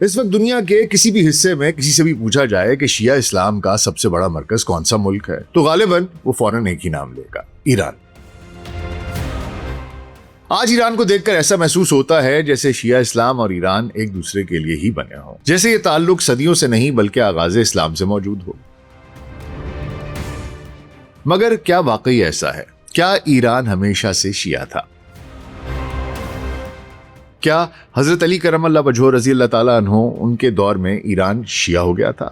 اس وقت دنیا کے کسی بھی حصے میں کسی سے بھی پوچھا جائے کہ شیعہ اسلام کا سب سے بڑا مرکز کون سا ملک ہے تو غالباً وہ فوراً ایک ہی نام لے گا، ایران۔ آج ایران کو دیکھ کر ایسا محسوس ہوتا ہے جیسے شیعہ اسلام اور ایران ایک دوسرے کے لیے ہی بنے ہوں، جیسے یہ تعلق صدیوں سے نہیں بلکہ آغاز اسلام سے موجود ہو۔ مگر کیا واقعی ایسا ہے؟ کیا ایران ہمیشہ سے شیعہ تھا؟ کیا حضرت علی کرم اللہ وجہہ رضی اللہ تعالیٰ عنہ ان کے دور میں ایران شیعہ ہو گیا تھا؟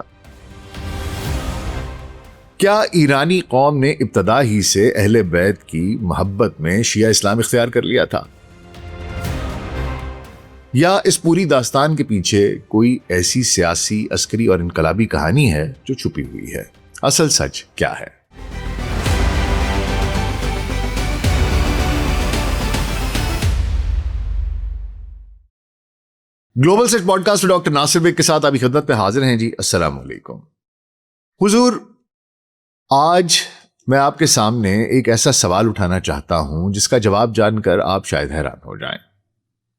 کیا ایرانی قوم نے ابتدا ہی سے اہل بیت کی محبت میں شیعہ اسلام اختیار کر لیا تھا؟ یا اس پوری داستان کے پیچھے کوئی ایسی سیاسی، عسکری اور انقلابی کہانی ہے جو چھپی ہوئی ہے؟ اصل سچ کیا ہے؟ گلوبل سچ پوڈ کاسٹ ڈاکٹر ناصر بیگ کے ساتھ آپ کی خدمت پہ حاضر ہیں جی۔ السلام علیکم حضور، آج میں آپ کے سامنے ایک ایسا سوال اٹھانا چاہتا ہوں جس کا جواب جان کر آپ شاید حیران ہو جائیں۔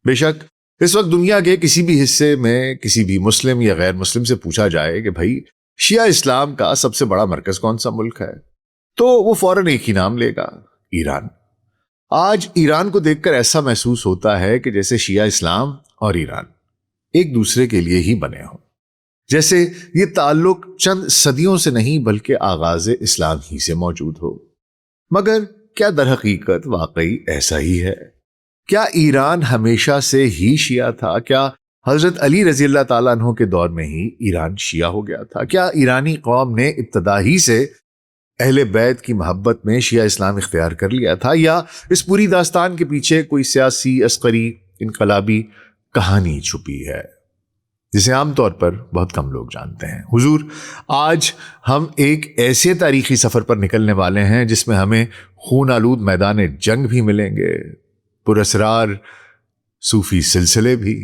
بے شک اس وقت دنیا کے کسی بھی حصے میں کسی بھی مسلم یا غیر مسلم سے پوچھا جائے کہ بھائی شیعہ اسلام کا سب سے بڑا مرکز کون سا ملک ہے تو وہ فوراً ایک ہی نام لے گا، ایران۔ آج ایران کو دیکھ کر ایسا محسوس ہوتا ہے کہ جیسے شیعہ اسلام اور ایران ایک دوسرے کے لیے ہی بنے ہوں، جیسے یہ تعلق چند صدیوں سے نہیں بلکہ آغاز اسلام ہی سے موجود ہو۔ مگر کیا در حقیقت واقعی ایسا ہی ہے؟ کیا ایران ہمیشہ سے ہی شیعہ تھا؟ کیا حضرت علی رضی اللہ تعالیٰ عنہ کے دور میں ہی ایران شیعہ ہو گیا تھا؟ کیا ایرانی قوم نے ابتدا ہی سے اہل بیت کی محبت میں شیعہ اسلام اختیار کر لیا تھا؟ یا اس پوری داستان کے پیچھے کوئی سیاسی، عسکری، انقلابی کہانی چھپی ہے جسے عام طور پر بہت کم لوگ جانتے ہیں؟ حضور، آج ہم ایک ایسے تاریخی سفر پر نکلنے والے ہیں جس میں ہمیں خون آلود میدان جنگ بھی ملیں گے، پراسرار صوفی سلسلے بھی،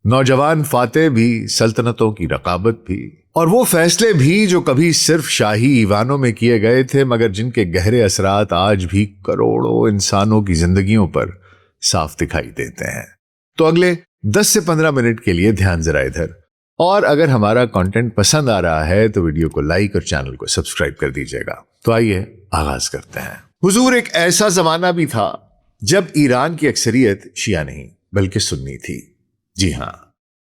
نوجوان فاتح بھی، سلطنتوں کی رقابت بھی، اور وہ فیصلے بھی جو کبھی صرف شاہی ایوانوں میں کیے گئے تھے مگر جن کے گہرے اثرات آج بھی کروڑوں انسانوں کی زندگیوں پر صاف دکھائی دیتے ہیں۔ تو اگلے 10 سے 15 منٹ کے لیے دھیان ذرا ادھر، اور اگر ہمارا کانٹینٹ پسند آ رہا ہے تو ویڈیو کو لائک اور چینل کو سبسکرائب کر دیجیے گا۔ تو آئیے آغاز کرتے ہیں۔ حضور، ایک ایسا زمانہ بھی تھا جب ایران کی اکثریت شیعہ نہیں بلکہ سنی تھی۔ جی ہاں،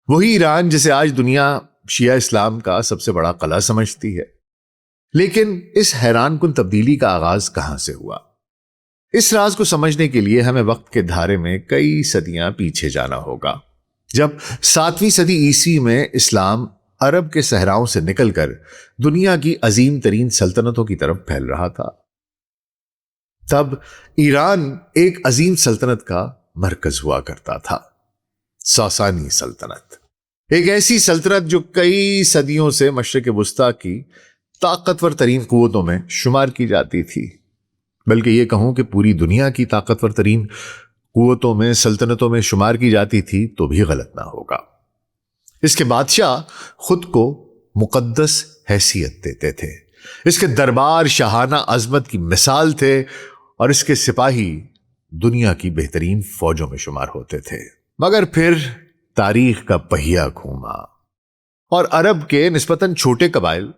وہی ایران جسے آج دنیا شیعہ اسلام کا سب سے بڑا قلعہ سمجھتی ہے۔ لیکن اس حیران کن تبدیلی کا آغاز کہاں سے ہوا؟ اس راز کو سمجھنے کے لیے ہمیں وقت کے دھارے میں کئی صدیاں پیچھے جانا ہوگا، جب 7ویں صدی عیسوی میں اسلام عرب کے صحراؤں سے نکل کر دنیا کی عظیم ترین سلطنتوں کی طرف پھیل رہا تھا۔ تب ایران ایک عظیم سلطنت کا مرکز ہوا کرتا تھا، ساسانی سلطنت، ایک ایسی سلطنت جو کئی صدیوں سے مشرق وسطیٰ کی طاقتور ترین قوتوں میں شمار کی جاتی تھی، بلکہ یہ کہوں کہ پوری دنیا کی طاقتور ترین قوتوں میں، سلطنتوں میں شمار کی جاتی تھی تو بھی غلط نہ ہوگا۔ اس کے بادشاہ خود کو مقدس حیثیت دیتے تھے، اس کے دربار شاہانہ عظمت کی مثال تھے، اور اس کے سپاہی دنیا کی بہترین فوجوں میں شمار ہوتے تھے۔ مگر پھر تاریخ کا پہیہ گھوما اور عرب کے نسبتاً چھوٹے قبائل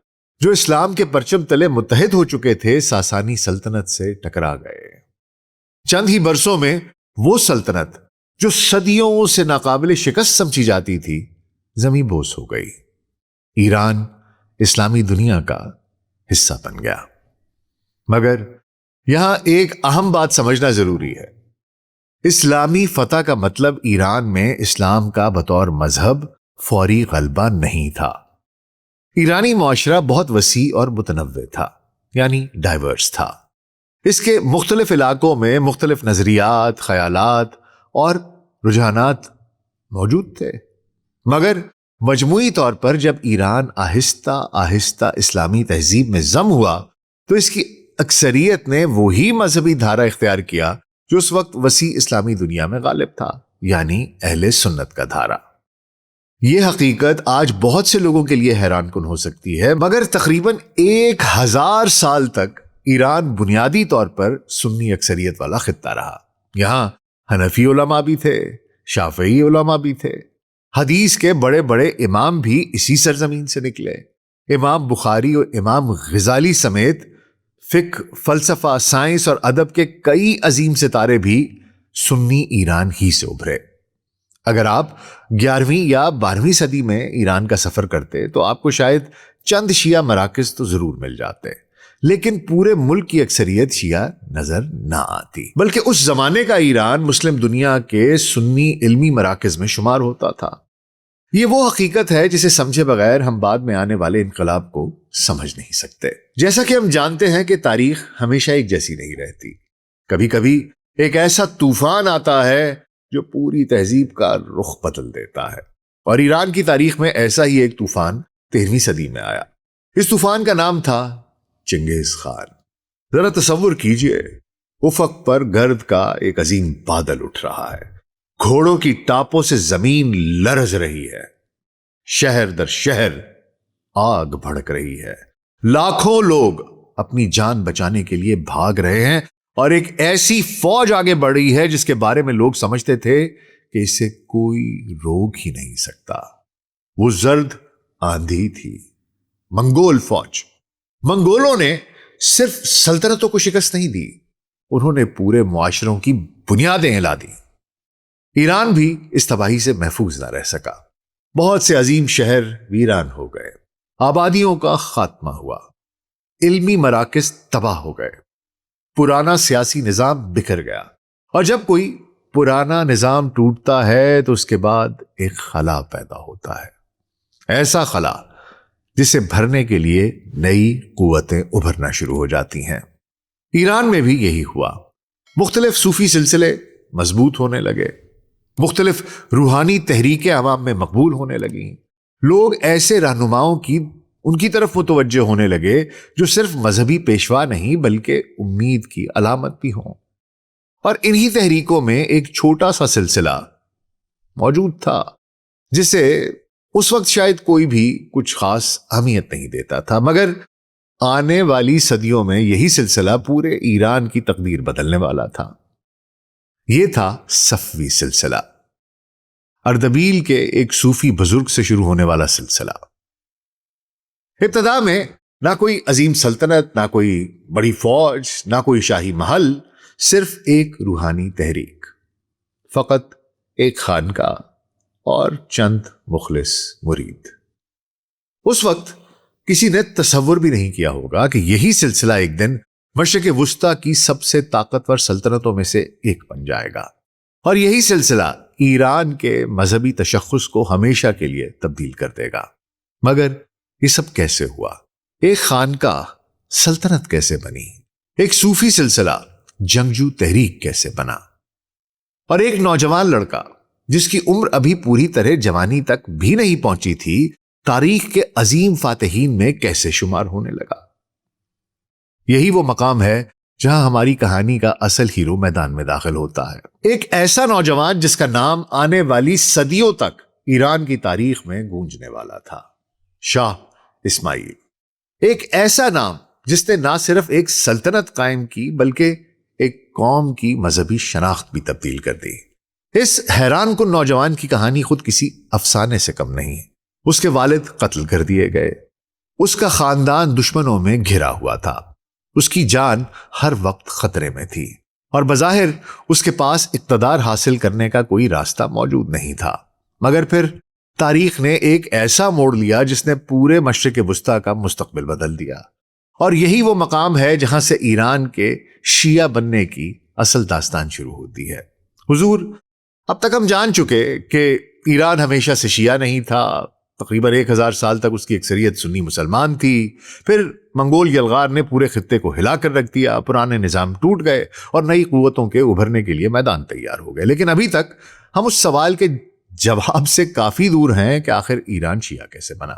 جو اسلام کے پرچم تلے متحد ہو چکے تھے ساسانی سلطنت سے ٹکرا گئے۔ چند ہی برسوں میں وہ سلطنت جو صدیوں سے ناقابل شکست سمجھی جاتی تھی زمیں بوس ہو گئی۔ ایران اسلامی دنیا کا حصہ بن گیا۔ مگر یہاں ایک اہم بات سمجھنا ضروری ہے۔ اسلامی فتح کا مطلب ایران میں اسلام کا بطور مذہب فوری غلبہ نہیں تھا۔ ایرانی معاشرہ بہت وسیع اور متنوع تھا، یعنی ڈائیورس تھا۔ اس کے مختلف علاقوں میں مختلف نظریات، خیالات اور رجحانات موجود تھے، مگر مجموعی طور پر جب ایران آہستہ آہستہ اسلامی تہذیب میں ضم ہوا تو اس کی اکثریت نے وہی مذہبی دھارا اختیار کیا جو اس وقت وسیع اسلامی دنیا میں غالب تھا، یعنی اہل سنت کا دھارا۔ یہ حقیقت آج بہت سے لوگوں کے لیے حیران کن ہو سکتی ہے، مگر تقریباً 1000 سال تک ایران بنیادی طور پر سنی اکثریت والا خطہ رہا۔ یہاں حنفی علماء بھی تھے، شافعی علماء بھی تھے، حدیث کے بڑے بڑے امام بھی اسی سرزمین سے نکلے. امام بخاری اور امام غزالی سمیت فقہ، فلسفہ، سائنس اور ادب کے کئی عظیم ستارے بھی سنی ایران ہی سے ابھرے. اگر آپ 11ویں یا 12ویں صدی میں ایران کا سفر کرتے تو آپ کو شاید چند شیعہ مراکز تو ضرور مل جاتے، لیکن پورے ملک کی اکثریت شیعہ نظر نہ آتی. بلکہ اس زمانے کا ایران مسلم دنیا کے سنی علمی مراکز میں شمار ہوتا تھا. یہ وہ حقیقت ہے جسے سمجھے بغیر ہم بعد میں آنے والے انقلاب کو سمجھ نہیں سکتے. جیسا کہ ہم جانتے ہیں کہ تاریخ ہمیشہ ایک جیسی نہیں رہتی. کبھی کبھی ایک ایسا طوفان آتا ہے جو پوری تہذیب کا رخ بدل دیتا ہے، اور ایران کی تاریخ میں ایسا ہی ایک طوفان 13ویں صدی میں آیا. اس طوفان کا نام تھا چنگیز خان. ذرا تصور کیجئے، افق پر گرد کا ایک عظیم بادل اٹھ رہا ہے، گھوڑوں کی ٹاپوں سے زمین لرز رہی ہے، شہر در شہر آگ بھڑک رہی ہے، لاکھوں لوگ اپنی جان بچانے کے لیے بھاگ رہے ہیں، اور ایک ایسی فوج آگے بڑھ رہی ہے جس کے بارے میں لوگ سمجھتے تھے کہ اسے کوئی روک ہی نہیں سکتا. وہ زرد آندھی تھی، منگول فوج. منگولوں نے صرف سلطنتوں کو شکست نہیں دی، انہوں نے پورے معاشروں کی بنیادیں ہلا دی. ایران بھی اس تباہی سے محفوظ نہ رہ سکا. بہت سے عظیم شہر ویران ہو گئے، آبادیوں کا خاتمہ ہوا، علمی مراکز تباہ ہو گئے، پرانا سیاسی نظام بکھر گیا. اور جب کوئی پرانا نظام ٹوٹتا ہے تو اس کے بعد ایک خلا پیدا ہوتا ہے، ایسا خلا جسے بھرنے کے لیے نئی قوتیں ابھرنا شروع ہو جاتی ہیں. ایران میں بھی یہی ہوا. مختلف صوفی سلسلے مضبوط ہونے لگے، مختلف روحانی تحریکیں عوام میں مقبول ہونے لگیں. لوگ ایسے رہنماؤں کی ان کی طرف متوجہ ہونے لگے جو صرف مذہبی پیشوا نہیں بلکہ امید کی علامت بھی ہوں. اور انہی تحریکوں میں ایک چھوٹا سا سلسلہ موجود تھا جسے اس وقت شاید کوئی بھی کچھ خاص اہمیت نہیں دیتا تھا، مگر آنے والی صدیوں میں یہی سلسلہ پورے ایران کی تقدیر بدلنے والا تھا. یہ تھا صفوی سلسلہ، اردبیل کے ایک صوفی بزرگ سے شروع ہونے والا سلسلہ. ابتدا میں نہ کوئی عظیم سلطنت، نہ کوئی بڑی فوج، نہ کوئی شاہی محل، صرف ایک روحانی تحریک، فقط ایک خانقاہ اور چند مخلص مرید. اس وقت کسی نے تصور بھی نہیں کیا ہوگا کہ یہی سلسلہ ایک دن مشرق وسطی کی سب سے طاقتور سلطنتوں میں سے ایک بن جائے گا، اور یہی سلسلہ ایران کے مذہبی تشخص کو ہمیشہ کے لیے تبدیل کر دے گا. مگر یہ سب کیسے ہوا؟ ایک خانقاہ سلطنت کیسے بنی؟ ایک صوفی سلسلہ جنگجو تحریک کیسے بنا؟ اور ایک نوجوان لڑکا جس کی عمر ابھی پوری طرح جوانی تک بھی نہیں پہنچی تھی، تاریخ کے عظیم فاتحین میں کیسے شمار ہونے لگا؟ یہی وہ مقام ہے جہاں ہماری کہانی کا اصل ہیرو میدان میں داخل ہوتا ہے. ایک ایسا نوجوان جس کا نام آنے والی صدیوں تک ایران کی تاریخ میں گونجنے والا تھا، شاہ اسماعیل. ایک ایسا نام جس نے نہ صرف ایک سلطنت قائم کی بلکہ ایک قوم کی مذہبی شناخت بھی تبدیل کر دی. اس حیران کن نوجوان کی کہانی خود کسی افسانے سے کم نہیں. اس کے والد قتل کر دیے گئے، اس کا خاندان دشمنوں میں گھرا ہوا تھا، اس کی جان ہر وقت خطرے میں تھی، اور بظاہر اس کے پاس اقتدار حاصل کرنے کا کوئی راستہ موجود نہیں تھا. مگر پھر تاریخ نے ایک ایسا موڑ لیا جس نے پورے مشرق وسطی کا مستقبل بدل دیا. اور یہی وہ مقام ہے جہاں سے ایران کے شیعہ بننے کی اصل داستان شروع ہوتی ہے. حضور، اب تک ہم جان چکے کہ ایران ہمیشہ سے شیعہ نہیں تھا. تقریباً 1000 سال تک اس کی اکثریت سنی مسلمان تھی. پھر منگول یلغار نے پورے خطے کو ہلا کر رکھ دیا، پرانے نظام ٹوٹ گئے اور نئی قوتوں کے ابھرنے کے لیے میدان تیار ہو گئے. لیکن ابھی تک ہم اس سوال کے جواب سے کافی دور ہیں کہ آخر ایران شیعہ کیسے بنا.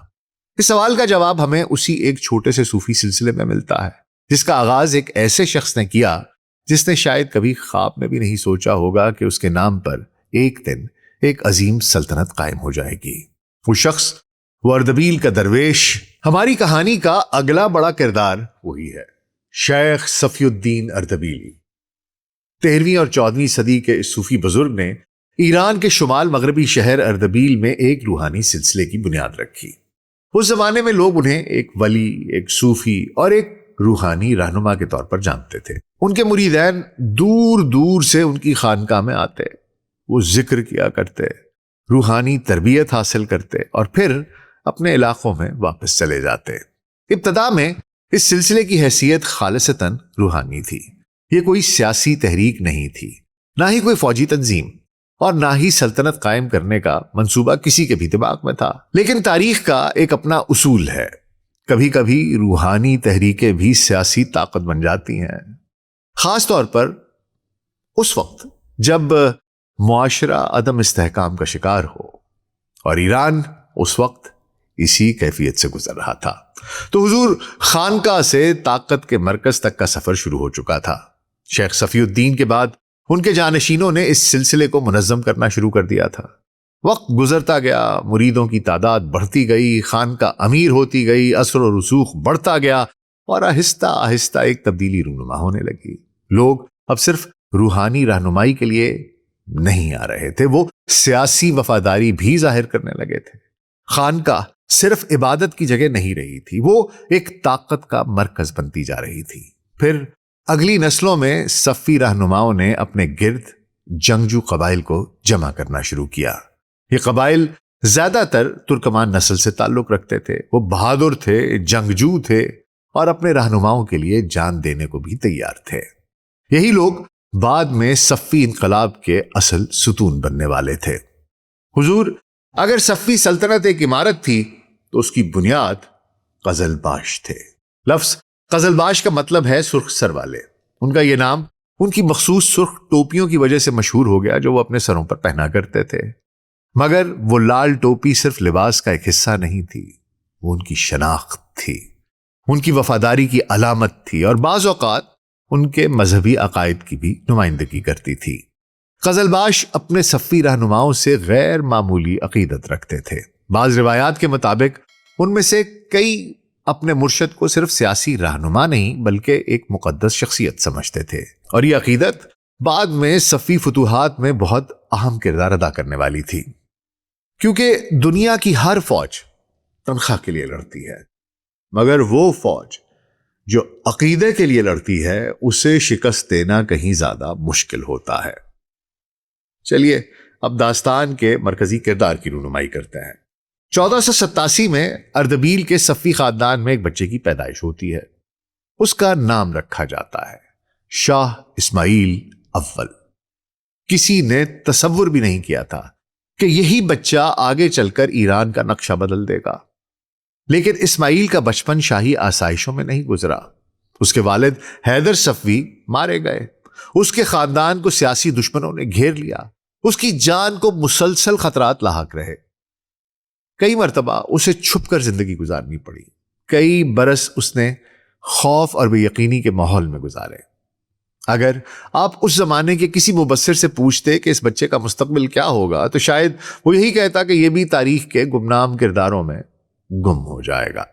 اس سوال کا جواب ہمیں اسی ایک چھوٹے سے صوفی سلسلے میں ملتا ہے جس کا آغاز ایک ایسے شخص نے کیا جس نے شاید کبھی خواب میں بھی نہیں سوچا ہوگا کہ اس کے نام پر ایک دن ایک عظیم سلطنت قائم ہو جائے گی. وہ شخص، وہ اردبیل کا درویش. ہماری کہانی کا اگلا بڑا کردار وہی ہے، شیخ صفی الدین اردبیلی. 13ویں اور 14ویں صدی کے اس صوفی بزرگ نے ایران کے شمال مغربی شہر اردبیل میں ایک روحانی سلسلے کی بنیاد رکھی۔ اس زمانے میں لوگ انہیں ایک ولی، ایک صوفی اور ایک روحانی رہنما کے طور پر جانتے تھے۔ ان کے مریدین دور دور سے ان کی خانقاہ میں آتے، وہ ذکر کیا کرتے، روحانی تربیت حاصل کرتے اور پھر اپنے علاقوں میں واپس چلے جاتے۔ ابتدا میں اس سلسلے کی حیثیت خالصتاً روحانی تھی۔ یہ کوئی سیاسی تحریک نہیں تھی، نہ ہی کوئی فوجی تنظیم، اور نہ ہی سلطنت قائم کرنے کا منصوبہ کسی کے بھی دماغ میں تھا۔ لیکن تاریخ کا ایک اپنا اصول ہے، کبھی کبھی روحانی تحریکیں بھی سیاسی طاقت بن جاتی ہیں، خاص طور پر اس وقت جب معاشرہ عدم استحکام کا شکار ہو، اور ایران اس وقت اسی کیفیت سے گزر رہا تھا۔ تو حضور خانقاہ سے طاقت کے مرکز تک کا سفر شروع ہو چکا تھا۔ شیخ صفی الدین کے بعد ان کے جانشینوں نے اس سلسلے کو منظم کرنا شروع کر دیا تھا۔ وقت گزرتا گیا، مریدوں کی تعداد بڑھتی گئی، خانقاہ امیر ہوتی گئی، اثر و رسوخ بڑھتا گیا، اور آہستہ آہستہ ایک تبدیلی رونما ہونے لگی۔ لوگ اب صرف روحانی رہنمائی کے لیے نہیں آ رہے تھے، وہ سیاسی وفاداری بھی ظاہر کرنے لگے تھے۔ خانقاہ صرف عبادت کی جگہ نہیں رہی تھی، وہ ایک طاقت کا مرکز بنتی جا رہی تھی۔ پھر اگلی نسلوں میں صفی رہنماؤں نے اپنے گرد جنگجو قبائل کو جمع کرنا شروع کیا۔ یہ قبائل زیادہ تر ترکمان نسل سے تعلق رکھتے تھے، وہ بہادر تھے، جنگجو تھے، اور اپنے رہنماؤں کے لیے جان دینے کو بھی تیار تھے۔ یہی لوگ بعد میں صفی انقلاب کے اصل ستون بننے والے تھے۔ حضور اگر صفی سلطنت ایک عمارت تھی تو اس کی بنیاد قزلباش تھے۔ لفظ قزلباش کا مطلب ہے سرخ سر والے۔ ان کا یہ نام ان کی مخصوص سرخ ٹوپیوں کی وجہ سے مشہور ہو گیا جو وہ اپنے سروں پر پہنا کرتے تھے۔ مگر وہ لال ٹوپی صرف لباس کا ایک حصہ نہیں تھی، وہ ان کی شناخت تھی، ان کی وفاداری کی علامت تھی، اور بعض اوقات ان کے مذہبی عقائد کی بھی نمائندگی کرتی تھی۔ قزلباش اپنے صفی رہنماؤں سے غیر معمولی عقیدت رکھتے تھے۔ بعض روایات کے مطابق ان میں سے کئی اپنے مرشد کو صرف سیاسی رہنما نہیں بلکہ ایک مقدس شخصیت سمجھتے تھے، اور یہ عقیدت بعد میں صفی فتوحات میں بہت اہم کردار ادا کرنے والی تھی، کیونکہ دنیا کی ہر فوج تنخواہ کے لیے لڑتی ہے، مگر وہ فوج جو عقیدے کے لیے لڑتی ہے اسے شکست دینا کہیں زیادہ مشکل ہوتا ہے۔ چلیے اب داستان کے مرکزی کردار کی رونمائی کرتے ہیں۔ 1487 میں اردبیل کے صفی خاندان میں ایک بچے کی پیدائش ہوتی ہے۔ اس کا نام رکھا جاتا ہے شاہ اسماعیل اول۔ کسی نے تصور بھی نہیں کیا تھا کہ یہی بچہ آگے چل کر ایران کا نقشہ بدل دے گا۔ لیکن اسماعیل کا بچپن شاہی آسائشوں میں نہیں گزرا۔ اس کے والد حیدر صفوی مارے گئے، اس کے خاندان کو سیاسی دشمنوں نے گھیر لیا، اس کی جان کو مسلسل خطرات لاحق رہے۔ کئی مرتبہ اسے چھپ کر زندگی گزارنی پڑی، کئی برس اس نے خوف اور بے یقینی کے ماحول میں گزارے۔ اگر آپ اس زمانے کے کسی مبصر سے پوچھتے کہ اس بچے کا مستقبل کیا ہوگا تو شاید وہ یہی کہتا کہ یہ بھی تاریخ کے گمنام کرداروں میں گم ہو جائے گا۔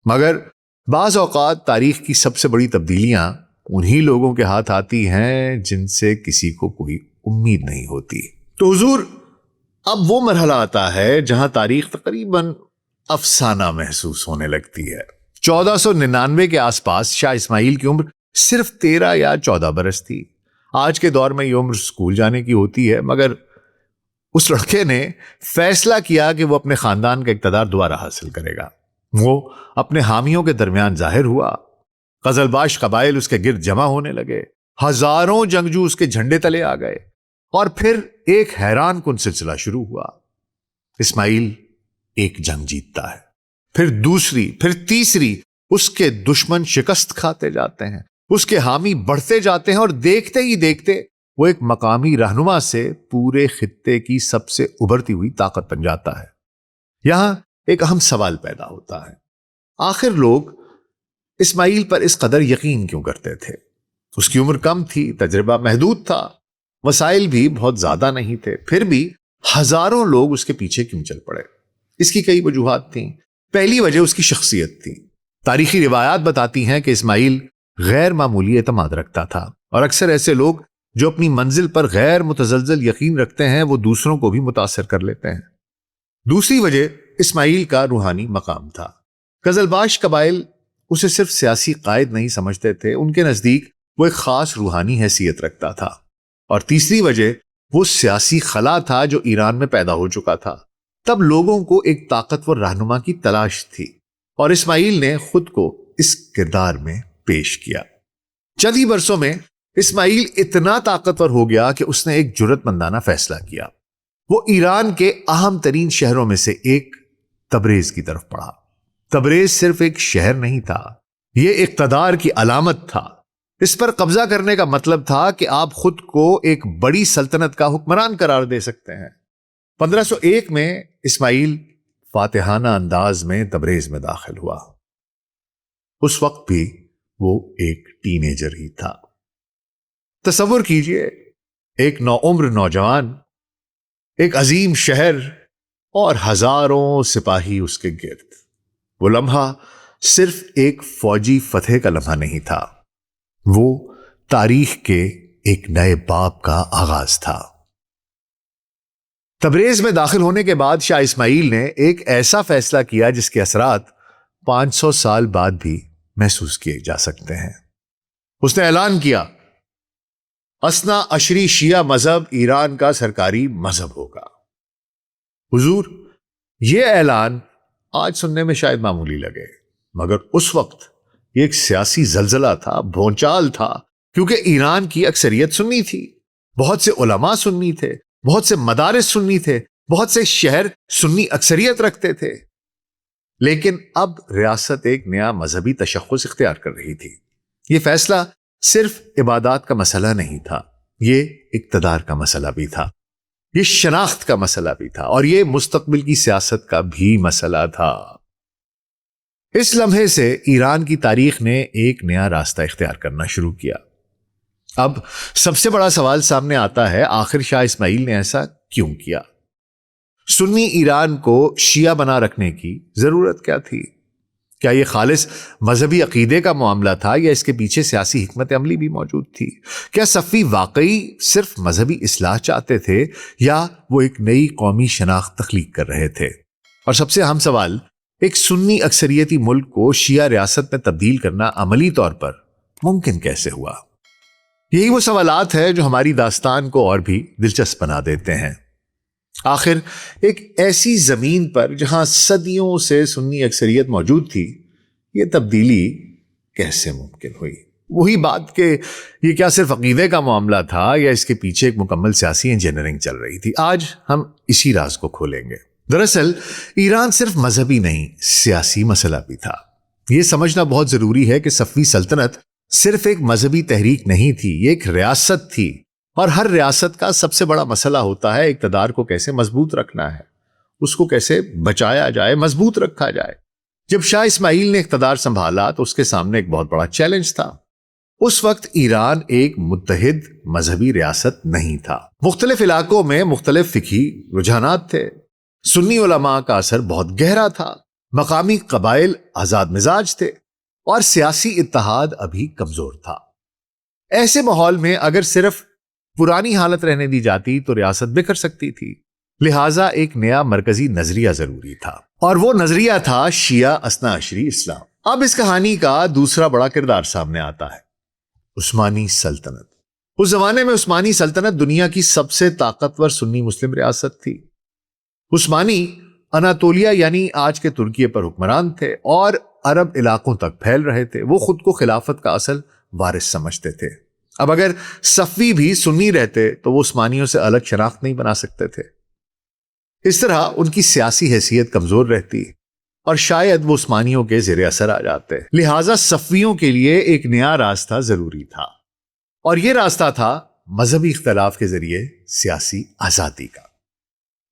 مگر بعض اوقات تاریخ کی سب سے بڑی تبدیلیاں انہی لوگوں کے ہاتھ آتی ہیں جن سے کسی کو کوئی امید نہیں ہوتی۔ تو حضور اب وہ مرحلہ آتا ہے جہاں تاریخ تقریباً افسانہ محسوس ہونے لگتی ہے۔ 1499 کے آس پاس شاہ اسماعیل کی عمر صرف 13 یا 14 برس تھی۔ آج کے دور میں یہ عمر اسکول جانے کی ہوتی ہے، مگر اس لڑکے نے فیصلہ کیا کہ وہ اپنے خاندان کا اقتدار دوبارہ حاصل کرے گا۔ وہ اپنے حامیوں کے درمیان ظاہر ہوا، قزلباش قبائل اس کے گرد جمع ہونے لگے، ہزاروں جنگجو اس کے جھنڈے تلے آ گئے، اور پھر ایک حیران کن سلسلہ شروع ہوا۔ اسماعیل ایک جنگ جیتتا ہے، پھر دوسری، پھر تیسری، اس کے دشمن شکست کھاتے جاتے ہیں، اس کے حامی بڑھتے جاتے ہیں، اور دیکھتے ہی دیکھتے وہ ایک مقامی رہنما سے پورے خطے کی سب سے ابھرتی ہوئی طاقت بن جاتا ہے۔ یہاں ایک اہم سوال پیدا ہوتا ہے، آخر لوگ اسماعیل پر اس قدر یقین کیوں کرتے تھے؟ اس کی عمر کم تھی، تجربہ محدود تھا، وسائل بھی بہت زیادہ نہیں تھے، پھر بھی ہزاروں لوگ اس کے پیچھے کیوں چل پڑے؟ اس کی کئی وجوہات تھیں۔ پہلی وجہ اس کی شخصیت تھی۔ تاریخی روایات بتاتی ہیں کہ اسماعیل غیر معمولی اعتماد رکھتا تھا، اور اکثر ایسے لوگ جو اپنی منزل پر غیر متزلزل یقین رکھتے ہیں وہ دوسروں کو بھی متاثر کر لیتے ہیں۔ دوسری وجہ اسماعیل کا روحانی مقام تھا۔ قزلباش قبائل اسے صرف سیاسی قائد نہیں سمجھتے تھے، ان کے نزدیک وہ ایک خاص روحانی حیثیت رکھتا تھا۔ اور تیسری وجہ وہ سیاسی خلا تھا جو ایران میں پیدا ہو چکا تھا۔ تب لوگوں کو ایک طاقتور رہنما کی تلاش تھی اور اسماعیل نے خود کو اس کردار میں پیش کیا۔ چند ہی برسوں میں اسماعیل اتنا طاقتور ہو گیا کہ اس نے ایک جرأت مندانہ فیصلہ کیا۔ وہ ایران کے اہم ترین شہروں میں سے ایک تبریز کی طرف بڑھا۔ تبریز صرف ایک شہر نہیں تھا، یہ اقتدار کی علامت تھا۔ اس پر قبضہ کرنے کا مطلب تھا کہ آپ خود کو ایک بڑی سلطنت کا حکمران قرار دے سکتے ہیں۔ 1501 میں اسماعیل فاتحانہ انداز میں تبریز میں داخل ہوا۔ اس وقت بھی وہ ایک ٹین ایجر ہی تھا۔ تصور کیجئے ایک نوعمر نوجوان، ایک عظیم شہر اور ہزاروں سپاہی اس کے گرد۔ وہ لمحہ صرف ایک فوجی فتح کا لمحہ نہیں تھا، وہ تاریخ کے ایک نئے باب کا آغاز تھا۔ تبریز میں داخل ہونے کے بعد شاہ اسماعیل نے ایک ایسا فیصلہ کیا جس کے اثرات 500 سال بعد بھی محسوس کیے جا سکتے ہیں۔ اس نے اعلان کیا، اثنا عشری شیعہ مذہب ایران کا سرکاری مذہب ہوگا۔ حضور، یہ اعلان آج سننے میں شاید معمولی لگے، مگر اس وقت یہ ایک سیاسی زلزلہ تھا، بھونچال تھا، کیونکہ ایران کی اکثریت سنی تھی، بہت سے علماء سنی تھے، بہت سے مدارس سنی تھے، بہت سے شہر سنی اکثریت رکھتے تھے۔ لیکن اب ریاست ایک نیا مذہبی تشخص اختیار کر رہی تھی۔ یہ فیصلہ صرف عبادات کا مسئلہ نہیں تھا، یہ اقتدار کا مسئلہ بھی تھا، یہ شناخت کا مسئلہ بھی تھا، اور یہ مستقبل کی سیاست کا بھی مسئلہ تھا۔ اس لمحے سے ایران کی تاریخ نے ایک نیا راستہ اختیار کرنا شروع کیا۔ اب سب سے بڑا سوال سامنے آتا ہے، آخر شاہ اسماعیل نے ایسا کیوں کیا؟ سنی ایران کو شیعہ بنا رکھنے کی ضرورت کیا تھی؟ کیا یہ خالص مذہبی عقیدے کا معاملہ تھا یا اس کے پیچھے سیاسی حکمت عملی بھی موجود تھی؟ کیا صفوی واقعی صرف مذہبی اصلاح چاہتے تھے یا وہ ایک نئی قومی شناخت تخلیق کر رہے تھے؟ اور سب سے اہم سوال، ایک سنی اکثریتی ملک کو شیعہ ریاست میں تبدیل کرنا عملی طور پر ممکن کیسے ہوا؟ یہی وہ سوالات ہیں جو ہماری داستان کو اور بھی دلچسپ بنا دیتے ہیں۔ آخر ایک ایسی زمین پر جہاں صدیوں سے سنی اکثریت موجود تھی، یہ تبدیلی کیسے ممکن ہوئی؟ وہی بات کہ یہ کیا صرف عقیدے کا معاملہ تھا یا اس کے پیچھے ایک مکمل سیاسی انجینئرنگ چل رہی تھی؟ آج ہم اسی راز کو کھولیں گے۔ دراصل ایران صرف مذہبی نہیں، سیاسی مسئلہ بھی تھا۔ یہ سمجھنا بہت ضروری ہے کہ صفوی سلطنت صرف ایک مذہبی تحریک نہیں تھی، یہ ایک ریاست تھی، اور ہر ریاست کا سب سے بڑا مسئلہ ہوتا ہے اقتدار کو کیسے مضبوط رکھنا ہے، اس کو کیسے بچایا جائے، مضبوط رکھا جائے۔ جب شاہ اسماعیل نے اقتدار سنبھالا تو اس کے سامنے ایک بہت بڑا چیلنج تھا۔ اس وقت ایران ایک متحد مذہبی ریاست نہیں تھا، مختلف علاقوں میں مختلف فقہی رجحانات تھے، سنی علماء کا اثر بہت گہرا تھا، مقامی قبائل آزاد مزاج تھے، اور سیاسی اتحاد ابھی کمزور تھا۔ ایسے ماحول میں اگر صرف پرانی حالت رہنے دی جاتی تو ریاست بکھر سکتی تھی، لہٰذا ایک نیا مرکزی نظریہ ضروری تھا، اور وہ نظریہ تھا شیعہ اثنا عشری اسلام۔ اب اس کہانی کا دوسرا بڑا کردار سامنے آتا ہے، عثمانی سلطنت۔ اس زمانے میں عثمانی سلطنت دنیا کی سب سے طاقتور سنی مسلم ریاست تھی۔ عثمانی اناطولیہ یعنی آج کے ترکیے پر حکمران تھے اور عرب علاقوں تک پھیل رہے تھے۔ وہ خود کو خلافت کا اصل وارث سمجھتے تھے۔ اب اگر صفوی بھی سنی رہتے تو وہ عثمانیوں سے الگ شناخت نہیں بنا سکتے تھے۔ اس طرح ان کی سیاسی حیثیت کمزور رہتی اور شاید وہ عثمانیوں کے زیر اثر آ جاتے۔ لہٰذا صفویوں کے لیے ایک نیا راستہ ضروری تھا، اور یہ راستہ تھا مذہبی اختلاف کے ذریعے سیاسی آزادی کا۔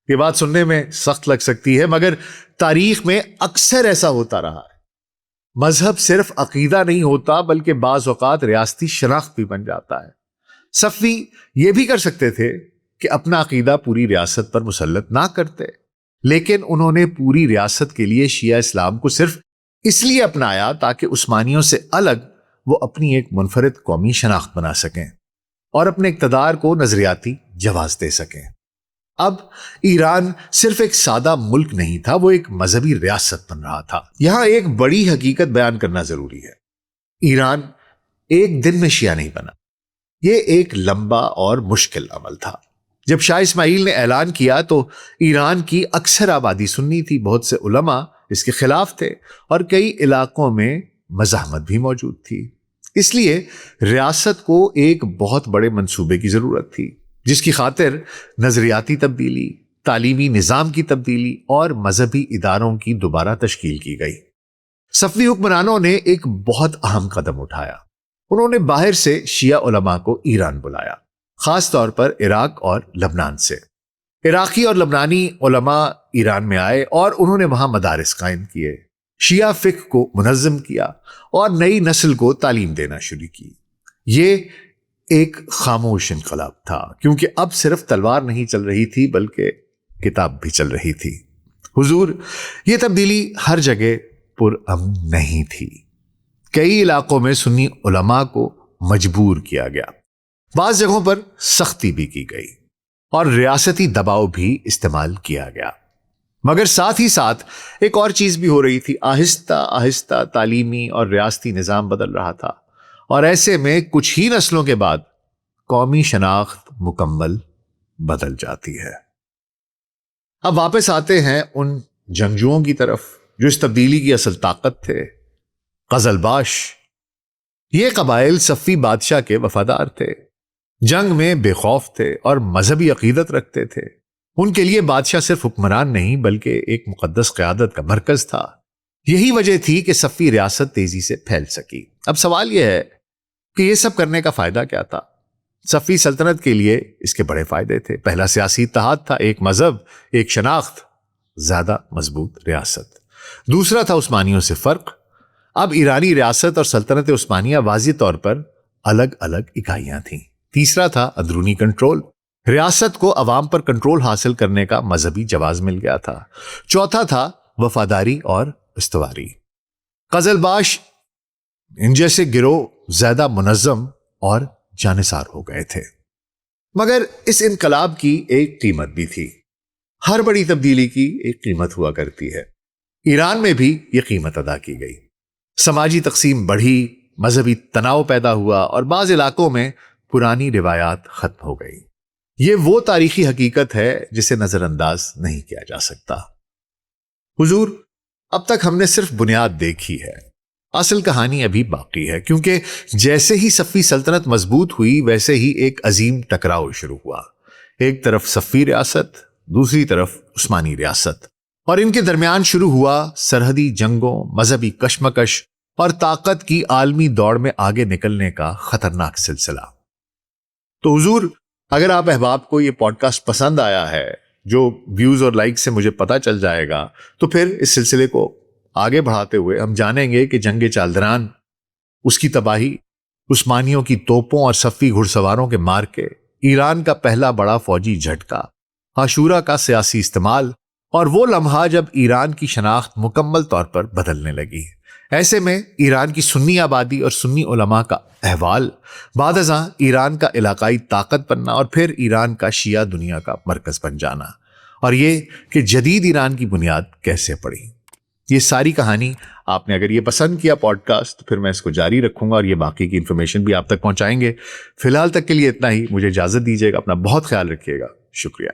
یہ بات سننے میں سخت لگ سکتی ہے، مگر تاریخ میں اکثر ایسا ہوتا رہا ہے۔ مذہب صرف عقیدہ نہیں ہوتا بلکہ بعض اوقات ریاستی شناخت بھی بن جاتا ہے۔ صفوی یہ بھی کر سکتے تھے کہ اپنا عقیدہ پوری ریاست پر مسلط نہ کرتے، لیکن انہوں نے پوری ریاست کے لیے شیعہ اسلام کو صرف اس لیے اپنایا تاکہ عثمانیوں سے الگ وہ اپنی ایک منفرد قومی شناخت بنا سکیں۔ اور اپنے اقتدار کو نظریاتی جواز دے سکیں۔ اب ایران صرف ایک سادہ ملک نہیں تھا، وہ ایک مذہبی ریاست بن رہا تھا۔ یہاں ایک بڑی حقیقت بیان کرنا ضروری ہے، ایران ایک دن میں شیعہ نہیں بنا، یہ ایک لمبا اور مشکل عمل تھا۔ جب شاہ اسماعیل نے اعلان کیا تو ایران کی اکثر آبادی سنی تھی، بہت سے علماء اس کے خلاف تھے اور کئی علاقوں میں مزاحمت بھی موجود تھی۔ اس لیے ریاست کو ایک بہت بڑے منصوبے کی ضرورت تھی، جس کی خاطر نظریاتی تبدیلی، تعلیمی نظام کی تبدیلی اور مذہبی اداروں کی دوبارہ تشکیل کی گئی۔ صفوی حکمرانوں نے ایک بہت اہم قدم اٹھایا، انہوں نے باہر سے شیعہ علماء کو ایران بلایا، خاص طور پر عراق اور لبنان سے۔ عراقی اور لبنانی علماء ایران میں آئے اور انہوں نے وہاں مدارس قائم کیے، شیعہ فقہ کو منظم کیا اور نئی نسل کو تعلیم دینا شروع کی۔ یہ ایک خاموش انقلاب تھا، کیونکہ اب صرف تلوار نہیں چل رہی تھی بلکہ کتاب بھی چل رہی تھی۔ حضور، یہ تبدیلی ہر جگہ پرامن نہیں تھی۔ کئی علاقوں میں سنی علماء کو مجبور کیا گیا، بعض جگہوں پر سختی بھی کی گئی اور ریاستی دباؤ بھی استعمال کیا گیا۔ مگر ساتھ ہی ساتھ ایک اور چیز بھی ہو رہی تھی، آہستہ آہستہ تعلیمی اور ریاستی نظام بدل رہا تھا، اور ایسے میں کچھ ہی نسلوں کے بعد قومی شناخت مکمل بدل جاتی ہے۔ اب واپس آتے ہیں ان جنگجوؤں کی طرف جو اس تبدیلی کی اصل طاقت تھے، قزلباش۔ یہ قبائل صفوی بادشاہ کے وفادار تھے، جنگ میں بے خوف تھے اور مذہبی عقیدت رکھتے تھے۔ ان کے لیے بادشاہ صرف حکمران نہیں بلکہ ایک مقدس قیادت کا مرکز تھا۔ یہی وجہ تھی کہ صفوی ریاست تیزی سے پھیل سکی۔ اب سوال یہ ہے کہ یہ سب کرنے کا فائدہ کیا تھا؟ صفوی سلطنت کے لیے اس کے بڑے فائدے تھے۔ پہلا سیاسی اتحاد تھا، ایک مذہب، ایک شناخت، زیادہ مضبوط ریاست۔ دوسرا تھا عثمانیوں سے فرق، اب ایرانی ریاست اور سلطنت عثمانیہ واضح طور پر الگ الگ اکائیاں تھیں۔ تیسرا تھا اندرونی کنٹرول، ریاست کو عوام پر کنٹرول حاصل کرنے کا مذہبی جواز مل گیا تھا۔ چوتھا تھا وفاداری اور استواری۔ قزلباش ان جیسے گروہ زیادہ منظم اور جانثار ہو گئے تھے۔ مگر اس انقلاب کی ایک قیمت بھی تھی۔ ہر بڑی تبدیلی کی ایک قیمت ہوا کرتی ہے، ایران میں بھی یہ قیمت ادا کی گئی۔ سماجی تقسیم بڑھی، مذہبی تناؤ پیدا ہوا اور بعض علاقوں میں پرانی روایات ختم ہو گئی۔ یہ وہ تاریخی حقیقت ہے جسے نظر انداز نہیں کیا جا سکتا۔ حضور، اب تک ہم نے صرف بنیاد دیکھی ہے، اصل کہانی ابھی باقی ہے، کیونکہ جیسے ہی صفوی سلطنت مضبوط ہوئی ویسے ہی ایک عظیم ٹکراؤ شروع ہوا۔ ایک طرف صفوی ریاست، دوسری طرف عثمانی ریاست، اور ان کے درمیان شروع ہوا سرحدی جنگوں، مذہبی کشمکش اور طاقت کی عالمی دوڑ میں آگے نکلنے کا خطرناک سلسلہ۔ تو حضور، اگر آپ احباب کو یہ پوڈ کاسٹ پسند آیا ہے، جو ویوز اور لائک سے مجھے پتہ چل جائے گا، تو پھر اس سلسلے کو آگے بڑھاتے ہوئے ہم جانیں گے کہ جنگ چالدران، اس کی تباہی، عثمانیوں کی توپوں اور صفوی گھڑ سواروں کے مارکے، ایران کا پہلا بڑا فوجی جھٹکا، عاشورہ کا سیاسی استعمال، اور وہ لمحہ جب ایران کی شناخت مکمل طور پر بدلنے لگی۔ ایسے میں ایران کی سنی آبادی اور سنی علماء کا احوال، بعد ازاں ایران کا علاقائی طاقت بننا اور پھر ایران کا شیعہ دنیا کا مرکز بن جانا، اور یہ کہ جدید ایران کی بنیاد کیسے پڑی۔ یہ ساری کہانی آپ نے اگر یہ پسند کیا پوڈ کاسٹ، تو پھر میں اس کو جاری رکھوں گا اور یہ باقی کی انفارمیشن بھی آپ تک پہنچائیں گے۔ فی الحال تک کے لیے اتنا ہی، مجھے اجازت دیجیے گا، اپنا بہت خیال رکھیے گا، شکریہ۔